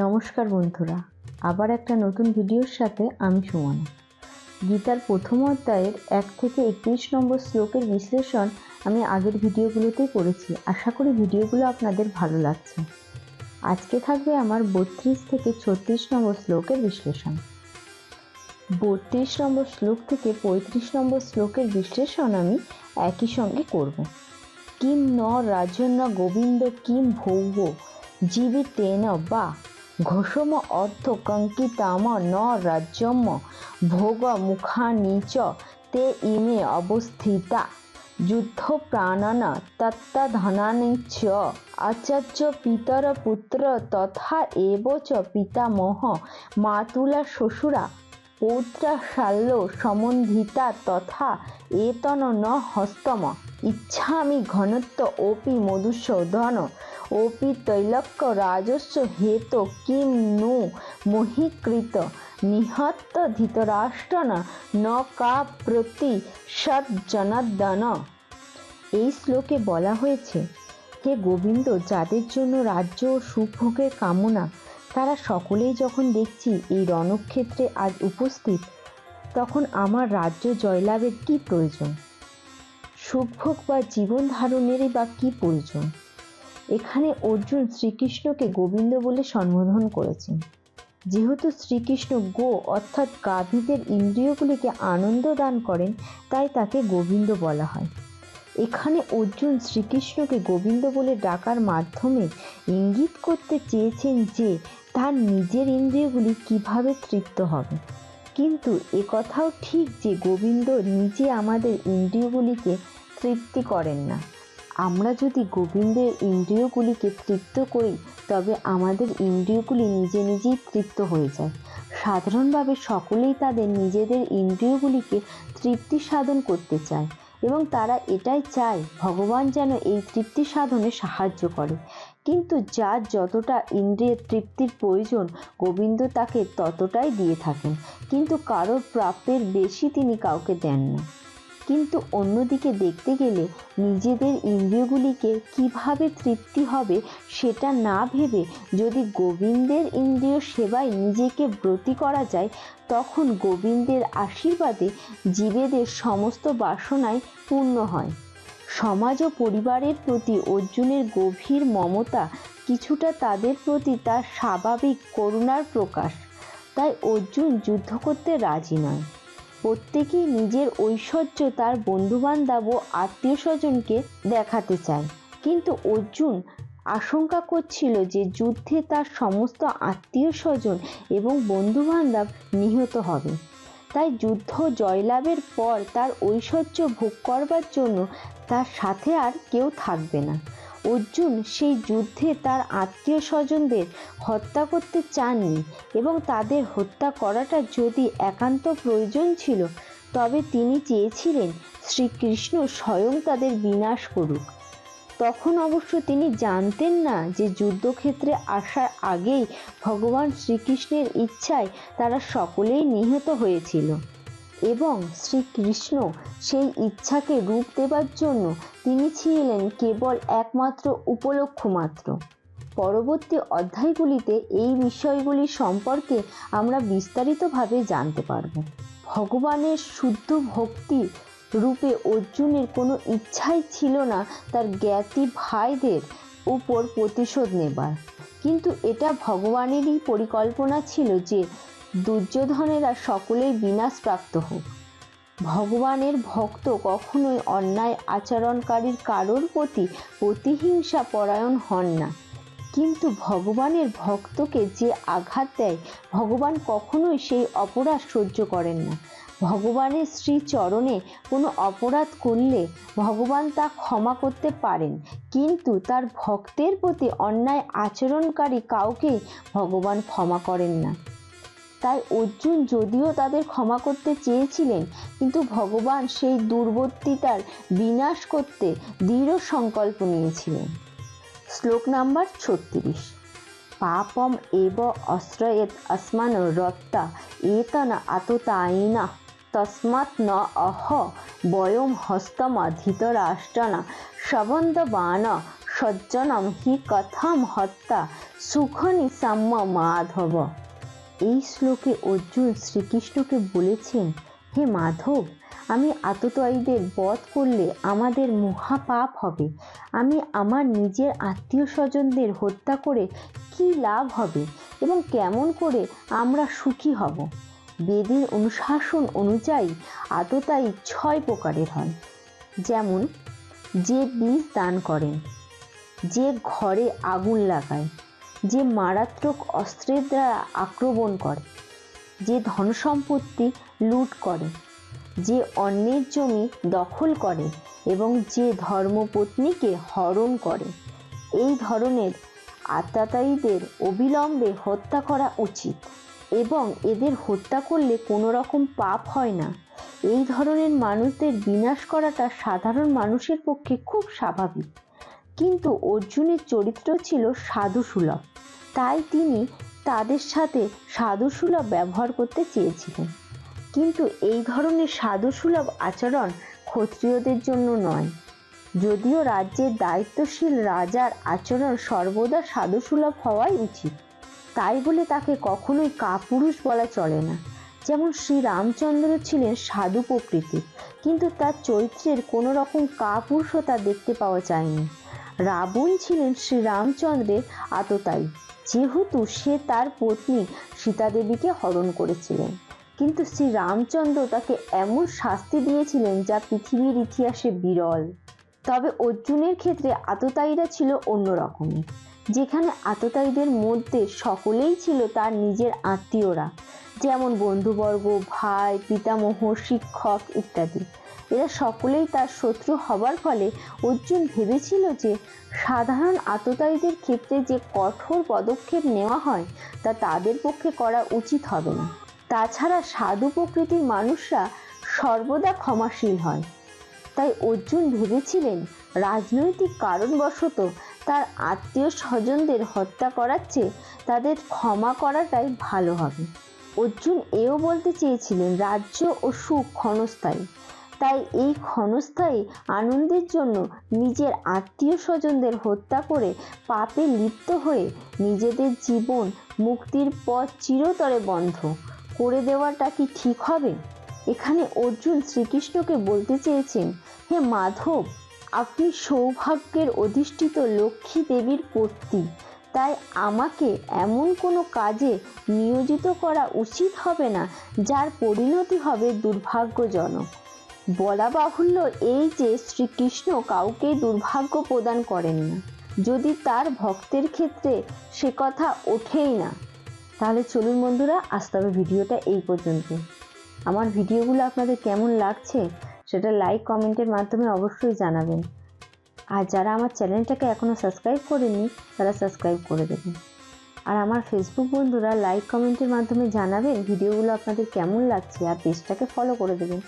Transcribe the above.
নমস্কার বন্ধুরা, আবার একটা নতুন ভিডিওর সাথে আমি সুমনা। গীতার প্রথম অধ্যায়ের 1 থেকে 31 নম্বর শ্লোকের বিশ্লেষণ আমি আগের ভিডিওগুলোতেই করেছি। আশা করি ভিডিওগুলো আপনাদের ভালো লাগছে। আজকে থাকবে আমার 32 থেকে 36 নম্বর শ্লোকের বিশ্লেষণ। 32 নম্বর শ্লোক থেকে 35 নম্বর শ্লোকের বিশ্লেষণ আমি একই সঙ্গে করব। কিম ন রাজন্য গোবিন্দ কিম ভৌব জীবিতেন বা ঘোষম অর্থ কঙ্কিতাম ন রাজ্যম ভোগ মুখানি চ তে ইমে অবস্থিতা যুদ্ধ প্রাণন তত্তধনানি চ আচার্য পিতর পুত্র তথা এব চ পিতামহ মাতুলা শ্বশুরা পৌত্রা শাল্য সম্বন্ধিতা তথা এতন ন হস্তম ইচ্ছামি ঘনত্ব ওপি মধুসূদন ওপি তৈলক্য রাজস্ব হেত কিম নু মহীকৃত নিহত ধৃতরাষ্ট্রন ন কা প্রতি সজ্জনদন। এই শ্লোকে বলা হয়েছে, হে গোবিন্দ, যাদের জন্য রাজ্য ও সুখভোগের কামনা, তারা সকলেই যখন দেখছি এই রণক্ষেত্রে আজ উপস্থিত, তখন আমার রাজ্য জয়লাভের কি প্রয়োজন? সুখভোগ বা জীবন ধারণেরই বা কি প্রয়োজন? এখানে অর্জুন শ্রীকৃষ্ণকে গোবিন্দ বলে সম্বোধন করেছেন। যেহেতু শ্রীকৃষ্ণ গো অর্থাৎ গাভীদের ইন্দ্রিয়গুলিকে আনন্দ দান করেন, তাই তাকে গোবিন্দ বলা হয়। এখানে অর্জুন শ্রীকৃষ্ণকে গোবিন্দ বলে ডাকার মাধ্যমে ইঙ্গিত করতে চেয়েছেন যে তার নিজের ইন্দ্রিয়গুলি কিভাবে তৃপ্ত হবে। কিন্তু একথাও ঠিক যে গোবিন্দ নিজে আমাদের ইন্দ্রিয়গুলিকে তৃপ্তি করেন না। আমরা যদি গোবিন্দের ইন্দ্রিয়গুলিকে তৃপ্ত করি, তবে আমাদের ইন্দ্রিয়গুলি নিজে নিজেই তৃপ্ত হয়ে যায়। সাধারণভাবে সকলেই তাদের নিজেদের ইন্দ্রিয়গুলিকে তৃপ্তি সাধন করতে চায় এবং তারা এটাই চায় ভগবান যেন এই তৃপ্তি সাধনে সাহায্য করে। কিন্তু যার যতটা ইন্দ্রিয়ের তৃপ্তির প্রয়োজন, গোবিন্দ তাকে ততটাই দিয়ে থাকেন, কিন্তু কারোর প্রাপ্যের বেশি তিনি কাউকে দেন না। কিন্তু অন্যদিকে দেখতে গেলে নিজেদের ইন্দ্রিয়গুলিকে কিভাবে তৃপ্তি হবে সেটা না ভেবে যদি গোবিন্দের ইন্দ্রিয় সেবায় নিজেকে ব্রতী করা যায়, তখন গোবিন্দের আশীর্বাদে জীবেদের সমস্ত বাসনাই পূর্ণ হয়। সমাজ ও পরিবারের প্রতি অর্জুনের গভীর মমতা কিছুটা তাদের প্রতি তার স্বাভাবিক করুণার প্রকাশ। তাই অর্জুন যুদ্ধ করতে রাজি নয়। প্রত্যেকেই নিজের ঐশ্বর্য তার বন্ধুবান্ধব ও আত্মীয় স্বজনকে দেখাতে চায়, কিন্তু অর্জুন আশঙ্কা করছিল যে যুদ্ধে তার সমস্ত আত্মীয় স্বজন এবং বন্ধুবান্ধব নিহত হবে। তাই যুদ্ধ জয়লাভের পর তার ঐশ্বর্য ভোগ করবার জন্য তার সাথে আর কেউ থাকবে না। অর্জুন সেই যুদ্ধে তার আত্মীয় স্বজনদের হত্যা করতে চাননি এবং তাদের হত্যা করাটা যদি একান্ত প্রয়োজন ছিল, তবে তিনি চেয়েছিলেন শ্রীকৃষ্ণ স্বয়ং তাদের বিনাশ করুক। তখন অবশ্য তিনি জানতেন না যে যুদ্ধক্ষেত্রে আসার আগেই ভগবান শ্রীকৃষ্ণের ইচ্ছায় তারা সকলেই নিহত হয়েছিল এবং শ্রীকৃষ্ণ সেই ইচ্ছাকে রূপ দেবার জন্য তিনি ছিলেন কেবল একমাত্র উপলক্ষ মাত্র। পরবর্তী অধ্যায়গুলিতে এই বিষয়গুলি সম্পর্কে আমরা বিস্তারিতভাবে জানতে পারব। ভগবানের শুদ্ধ ভক্তি রূপে অর্জুনের কোনো ইচ্ছাই ছিল না তার জ্ঞাতি ভাইদের উপর প্রতিশোধ নেবার, কিন্তু এটা ভগবানেরই পরিকল্পনা ছিল যে দুর্যোধনেরা সকলেই বিনাশপ্রাপ্ত হোক। ভগবানের ভক্ত কখনোই অন্যায় আচরণকারীর কারোর প্রতি প্রতিহিংসা পরায়ণ হন না, কিন্তু ভগবানের ভক্তকে যে আঘাত দেয়, ভগবান কখনোই সেই অপরাধ সহ্য করেন না। ভগবানের শ্রীচরণে কোনো অপরাধ করলে ভগবান তা ক্ষমা করতে পারেন, কিন্তু তার ভক্তের প্রতি অন্যায় আচরণকারী কাউকেই ভগবান ক্ষমা করেন না। তাই অর্জুন যদিও তাদের ক্ষমা করতে চেয়েছিলেন, কিন্তু ভগবান সেই দুর্বৃত্তার বিনাশ করতে দৃঢ় সংকল্প নিয়েছিলেন। শ্লোক নাম্বার 36। পাপম এব আশ্রয়েত আসমান রত্তা এতন আততায়িনা তস্মাৎ ন অহ বয়ম হস্তম ধৃতরাষ্ট্রন সবন্ধবান সজ্জনম হি কথম হত্যা সুখনি সাম্য মাধব। এই শ্লোকে অর্জুন শ্রীকৃষ্ণকে বলেছেন, হে মাধব, আমি আততায়ীদের বধ করলে আমাদের মহাপাপ হবে। আমি আমার নিজের আত্মীয় স্বজনদের হত্যা করে কি লাভ হবে এবং কেমন করে আমরা সুখী হব? বেদের অনুশাসন অনুযায়ী আততায়ী 6 প্রকারের হয়। যেমন, যে বিষ দান করেন, যে ঘরে আগুন লাগায়, যে মারাত্মক অস্ত্রের দ্বারা আক্রমণ করে, যে ধনসম্পত্তি লুট করে, যে অন্যের জমি দখল করে এবং যে ধর্মপত্নীকে হরণ করে। এই ধরনের আততায়ীদের অবিলম্বে হত্যা করা উচিত এবং এদের হত্যা করলে কোনো রকম পাপ হয় না। এই ধরনের মানুষদের বিনাশ করাটা সাধারণ মানুষের পক্ষে খুব স্বাভাবিক, কিন্তু অর্জুনের চরিত্র ছিল সাধুসুলভ, তাই তিনি তাদের সাথে সাধুসুলভ ব্যবহার করতে চেয়েছিলেন। কিন্তু এই ধরনের সাধুসুলভ আচরণ ক্ষত্রিয়দের জন্য নয়। যদিও রাজ্যের দায়িত্বশীল রাজার আচরণ সর্বদা সাধুসুলভ হওয়াই উচিত, তাই বলে তাকে কখনোই কাপুরুষ বলা চলে না। যেমন শ্রীরামচন্দ্র ছিলেন সাধু প্রকৃতির, কিন্তু তার চরিত্রের কোনো রকম কাপুরুষতা দেখতে পাওয়া যায়নি। রাবণ ছিলেন শ্রীরামচন্দ্রের আততায়ী, যেহেতু সে তার পত্নী সীতাদেবীকে হরণ করেছিলেন, কিন্তু শ্রীরামচন্দ্র তাকে এমন শাস্তি দিয়েছিলেন যা পৃথিবীর ইতিহাসে বিরল। তবে অর্জুনের ক্ষেত্রে আততায়ীরা ছিল অন্য রকমের, যেখানে আততায়ীদের মধ্যে সকলেই ছিল তার নিজের আত্মীয়রা, যেমন বন্ধুবর্গ, ভাই, পিতামহ, শিক্ষক ইত্যাদি। এরা সকলেই তার শত্রু হবার ফলে অর্জুন ভেবেছিল যে সাধারণ আততায়ীদের ক্ষেত্রে যে কঠোর পদক্ষেপ নেওয়া হয় তা তাদের পক্ষে করা উচিত হবে না। তাছাড়া সাধু প্রকৃতির মানুষরা সর্বদা ক্ষমাশীল হয়। তাই অর্জুন ভেবেছিলেন রাজনৈতিক কারণবশত তার আত্মীয় স্বজনদের হত্যা করার চেয়ে তাদের ক্ষমা করাটাই ভালো হবে। অর্জুন এও বলতে চেয়েছিলেন রাজ্য ও সুখ ক্ষণস্থায়ী, তাই এই ক্ষণস্থায়ী আনন্দের জন্য নিজের আত্মীয় স্বজনদের হত্যা করে পাপে লিপ্ত হয়ে নিজেদের জীবন মুক্তির পথ চিরতরে বন্ধ করে দেওয়াটা কি ঠিক হবে? এখানে অর্জুন শ্রীকৃষ্ণকে বলতে চেয়েছেন, হে মাধব, আপনি সৌভাগ্যের অধিষ্ঠিত লক্ষ্মী দেবীর পত্নী, তাই আমাকে এমন কোনো কাজে নিয়োজিত করা উচিত হবে না যার পরিণতি হবে দুর্ভাগ্যজনক। বলা বাহুল্য এই যে শ্রীকৃষ্ণ কাউকেই দুর্ভাগ্য প্রদান করেন না, যদি তার ভক্তের ক্ষেত্রে সে কথা ওঠেই না। তাহলে চলুন বন্ধুরা, আজ তবে ভিডিওটা এই পর্যন্ত। আমার ভিডিওগুলো আপনাদের কেমন লাগছে সেটা লাইক কমেন্টের মাধ্যমে অবশ্যই জানাবেন। আর যারা আমার চ্যানেলটাকে এখনও সাবস্ক্রাইব করেনি তারা সাবস্ক্রাইব করে দেবেন। আর আমার ফেসবুক বন্ধুরা লাইক কমেন্টের মাধ্যমে জানাবেন ভিডিওগুলো আপনাদের কেমন লাগছে, আর পেজটাকে ফলো করে দেবেন।